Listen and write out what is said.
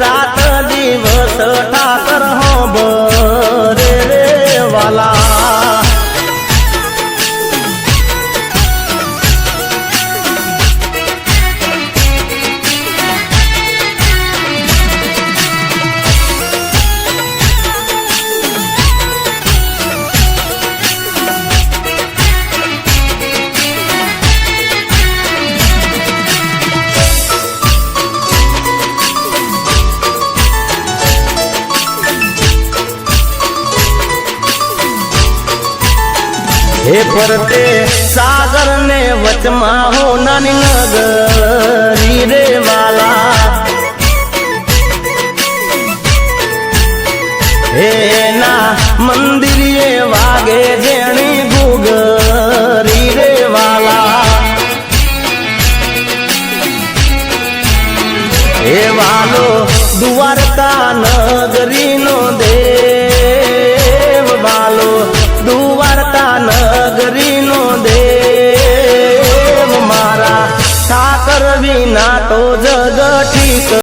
રાત દિવસ ઠાકર હોંભરે રે વાલા हे फरते सागर ने वचमा हो नानी नगरी रे वाला हे ना मंदिर ये वागे जेणी गुगरी रे वाला हे वालो द्वारका न